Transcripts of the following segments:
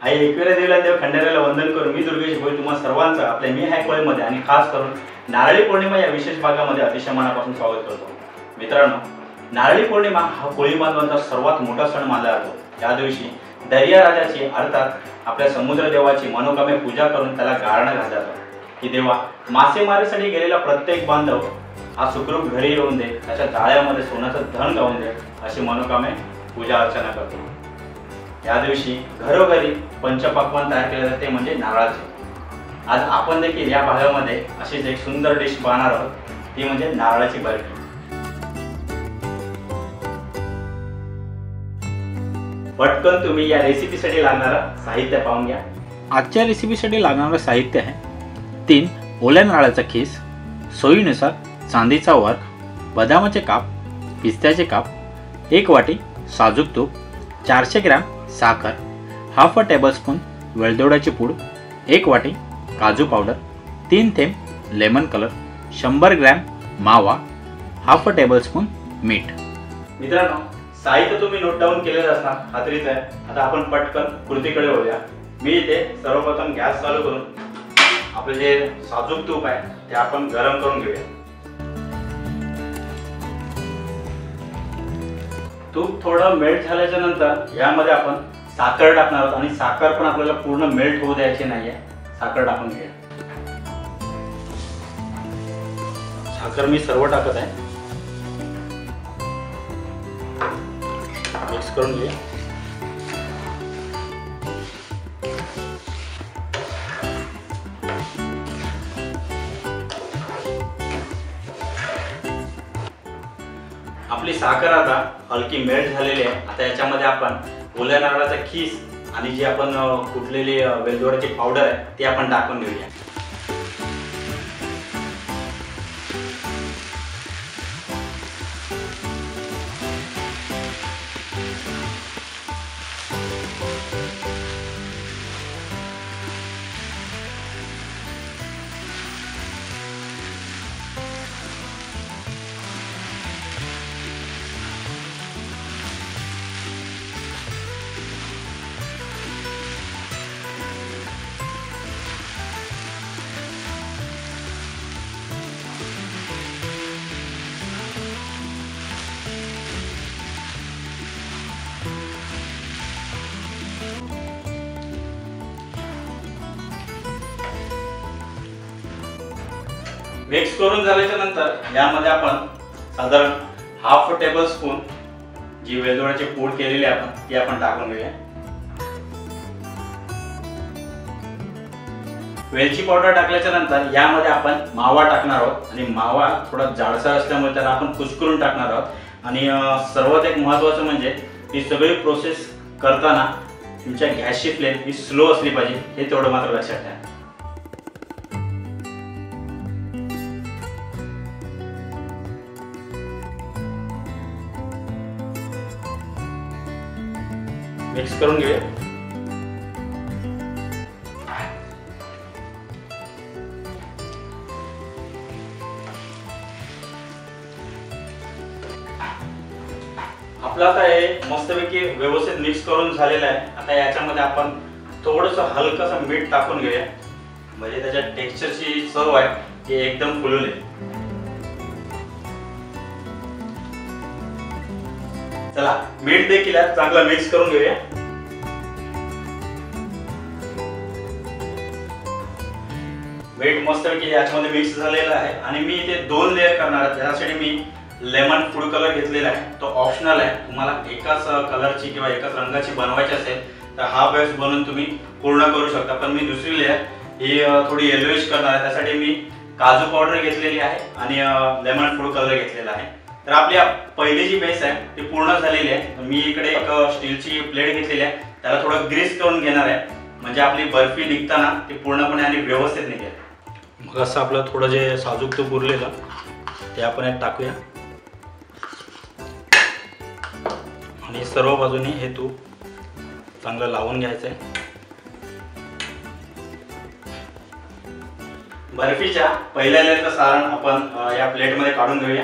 आई एकविरा देवीला देव खंडेराला वंदन करून मी दुर्गेश भोई तुम्हा सर्वांचं आपल्या मी हाय कोळीमध्ये आणि खास करून नारळी पौर्णिमा या विशेष भागामध्ये अतिशय मनापासून स्वागत करतो। मित्रांनो, नारळी पौर्णिमा हा कोळी बांधवांचा सर्वात मोठा सण मानला जातो। या दिवशी दर्या राजाची अर्थात आपल्या समुद्र देवाची मनोकामे पूजा करून त्याला गारणं घालतात की देवा मासेमारीसाठी गेलेला प्रत्येक बांधव हा सुखरूप घरी येऊन दे, त्याच्या जाळ्यामध्ये सोन्याचं धन गावून दे अशी मनोकामे पूजा अर्चना करतो। या दिवशी घरोघरी पंचपक्वान्न तयार केले जाते म्हणजे नारळाचे। आज आपण देखील या भागामध्ये अशीच एक सुंदर डिश बनवणार आहोत, ती म्हणजे नारळाची बर्फी। पटकन तुम्ही या रेसिपीसाठी लागणारं साहित्य पाहून घ्या। आजच्या रेसिपीसाठी लागणारं साहित्य आहे 3 ओल्या नारळाचा खीस, सोयीनुसार चांदीचा वर्क, बदामाचे काप, पिस्त्याचे काप, 1 वाटी साजूक तूप, 400 ग्रॅम साखर, हाफ टेबलस्पून वेलदोड्याची पूड, 1 वाटी काजू पावडर, 3 थेंब लेमन कलर, 100 ग्रॅम मावा, हाफ टेबलस्पून मीठ। मित्रांनो, साहित्य तुम्ही नोट डाऊन केलेलं असणार खात्रीच आहे। आता आपण पटकन कृतीकडे वळूया। मी इथे सर्वप्रथम गॅस चालू करून आपले जे साजूक तूप आहे ते आपण गरम करून घेऊया। तूप थोडं मेल्ट झाल्याच्या नंतर यामध्ये आपण साखर टाकणार आहोत आणि साखर पण आपल्याला पूर्ण मेल्ट होऊ द्यायची नाहीये। साखर टाकून घेऊया। साखर मी सर्व टाकत आहे, मिक्स करून घेऊया। आपली साखर आता हलकी मेल्ट झालेली आहे। आता याच्यामध्ये आपण ओल्या नारळाचा खीस आणि जी आपण कुटलेली वेलदोड्याची पावडर आहे ती आपण टाकून घेऊया। मिक्स करून झाल्याच्या नंतर यामध्ये आपण साधारण हाफ टेबलस्पून जी वेलदोड्याची पूड केलेली आपण ती आपण टाकून घेऊया। वेलची पावडर टाकल्याच्या नंतर यामध्ये आपण मावा टाकणार आहोत आणि मावा थोडा जाडसर असल्यामुळे त्याला आपण कुस्करून टाकणार आहोत। आणि सर्वात एक महत्त्वाचं म्हणजे ही सगळी प्रोसेस करताना तुमच्या गॅसची फ्लेम ही स्लो असली पाहिजे, हे तेवढं मात्र लक्षात ठेवा। मिक्स करून घेऊया। आपलं आता हे मस्तपैकी व्यवस्थित मिक्स करून झालेलं आहे। आता याच्यामध्ये आपण थोडंसं हलकंसं मीठ टाकून घेऊया, म्हणजे त्याच्या टेक्स्चरची चव आहे ती एकदम फुलून येईल। चला, मीठ देखील चांगला मिक्स करून घेऊया। मीठ मस्तपैकी याच्यामध्ये मिक्स झालेलं आहे आणि मी इथे 2 लेयर करणार आहे। त्यासाठी मी लेमन फूड कलर घेतलेला आहे, तो ऑप्शनल आहे। तुम्हाला एकाच कलरची किंवा एकाच रंगाची बनवायची असेल तर हा बेस बनवून तुम्ही पूर्ण करू शकता, पण मी दुसरी लेयर ही थोडी येलोइश करणार आहे। त्यासाठी मी काजू पावडर घेतलेली आहे आणि लेमन फूड कलर घेतलेला आहे। तर आपली पहिली जी बेस आहे ती पूर्ण झालेली आहे। मी इकडे एक स्टीलची प्लेट घेतलेली आहे, त्याला थोडं ग्रीस करून घेणार आहे, म्हणजे आपली बर्फी निघताना ती पूर्णपणे आणि व्यवस्थित निघेल। मग असं आपलं थोडं जे साजूक तूप उरलेलं ते आपण यात टाकूया आणि सर्व बाजूनी हे तूप चांगलं लावून घ्यायचं आहे। बर्फीच्या पहिल्या लेयरचं सारण आपण या प्लेटमध्ये काढून घेऊया।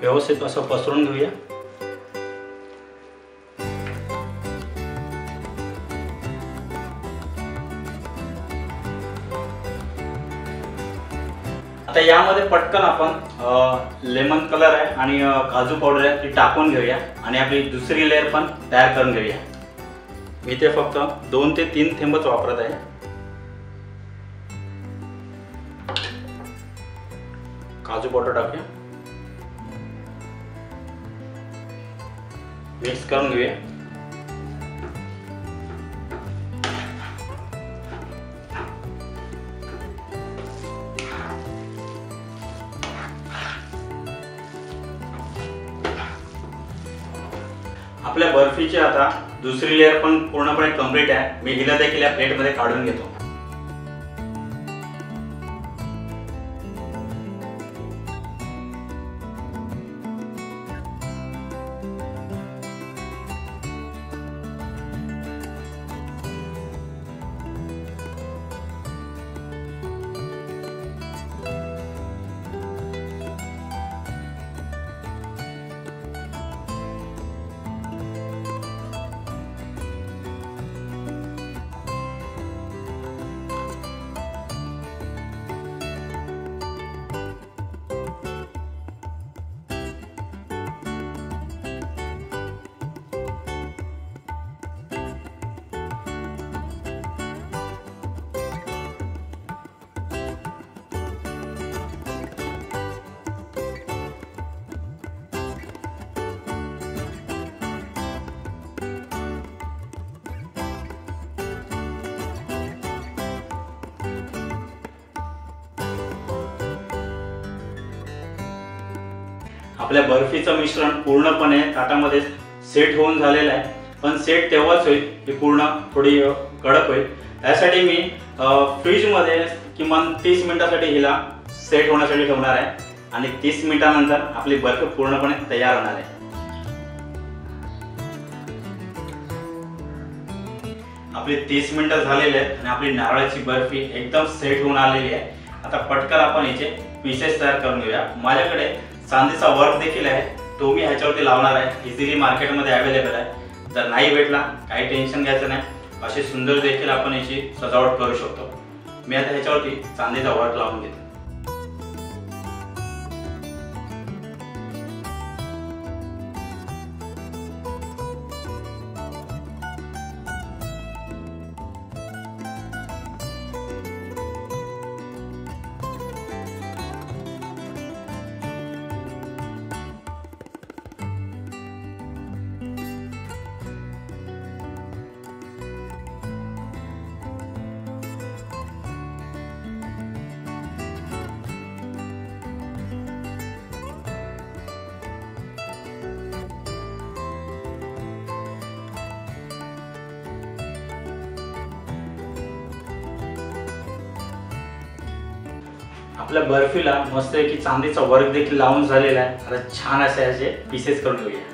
व्यवस्थित असं पसरून घेऊया. आता यामध्ये पटकन आपण लेमन कलर आहे आणि काजू पावडर आहे ती टाकून घेऊया आणि आपली दुसरी लेअर पण तयार करून घेऊया. मी ते फक्त 2 ते 3 थेंबच वापरत आहे. काजू पावडर टाकूया, मिक्स करून घेऊया. आपल्या बर्फीची आता दुसरी लेअर पण पूर्णपणे कंप्लीट आहे. मी हिला देखील या प्लेटमध्ये काढून घेतो. आपल्या बर्फीचं मिश्रण पूर्णपणे ताटामध्ये सेट होऊन झालेलं आहे. पण सेट तेव्हाच होईल की पूर्ण थोडी कडक होईल. त्यासाठी मी फ्रीजमध्ये किमान 30 मिनिटासाठी हिला सेट होण्यासाठी ठेवणार आहे आणि 30 मिनिटानंतर आपली बर्फी पूर्णपणे तयार होणार आहे. आपली 30 मिनिटं झालेली आहेत आणि आपली नारळाची बर्फी एकदम सेट होऊन आलेली आहे. आता पटकन आपण याचे पीसेस तयार करून घेऊया. माझ्याकडे चांदीचा वर्क देखील आहे, तो मी ह्याच्यावरती लावणार आहे. इझिली मार्केटमध्ये अवेलेबल आहे. जर नाही भेटला काही टेन्शन घ्यायचं नाही. अशी सुंदर देखील आपण याची सजावट करू शकतो. मी आता ह्याच्यावरती चांदीचा वर्क लावून घेतो. आपल्या बर्फीला मस्त की चांदीचा वर्क देखील लावून झालेला आहे. आता छान असे याचे पीसेस करून घेऊया.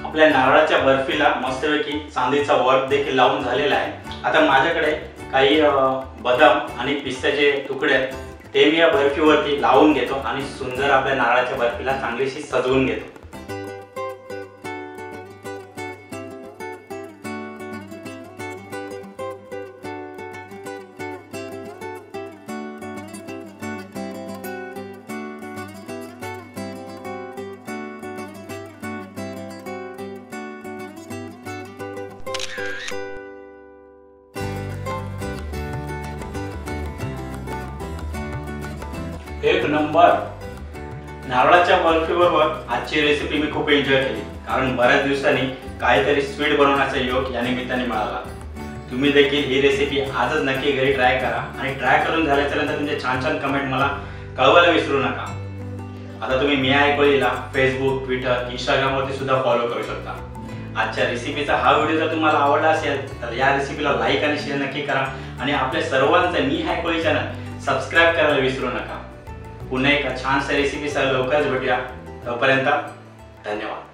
आपल्या नारळाच्या बर्फीला मस्तपैकी चांदीचा वर्क देखील लावून झालेला आहे. आता माझ्याकडे काही बदाम आणि पिस्त्याचे तुकडे आहेत, ते मी या बर्फीवरती लावून घेतो आणि सुंदर आपल्या नारळाच्या बर्फीला चांगलीशी सजवून घेतो. एक नंबर. नारळाच्या बर्फीबरोबर आजची रेसिपी मी खूप एन्जॉय केली, कारण बऱ्याच दिवसांनी काहीतरी स्वीट बनवण्याचा योग या निमित्ताने मिळाला. तुम्ही देखील ही रेसिपी आजच नक्की घरी ट्राय करा आणि ट्राय करून झाल्याच्या नंतर तुमचे छान छान कमेंट मला कळवायला विसरू नका. आता तुम्ही मी हाय कोळीला फेसबुक, ट्विटर, इंस्टाग्रामवरती सुद्धा फॉलो करू शकता. आजच्या रेसिपीचा हा व्हिडिओ जर तुम्हाला आवडला असेल तर या रेसिपीला लाईक आणि शेअर नक्की करा आणि आपल्या सर्वांचं मी हाय कोळी चॅनल सबस्क्राईब करायला विसरू नका. पुन्हा एका छानशा रेसिपीसह लवकरच भेटूया. तोपर्यंत धन्यवाद.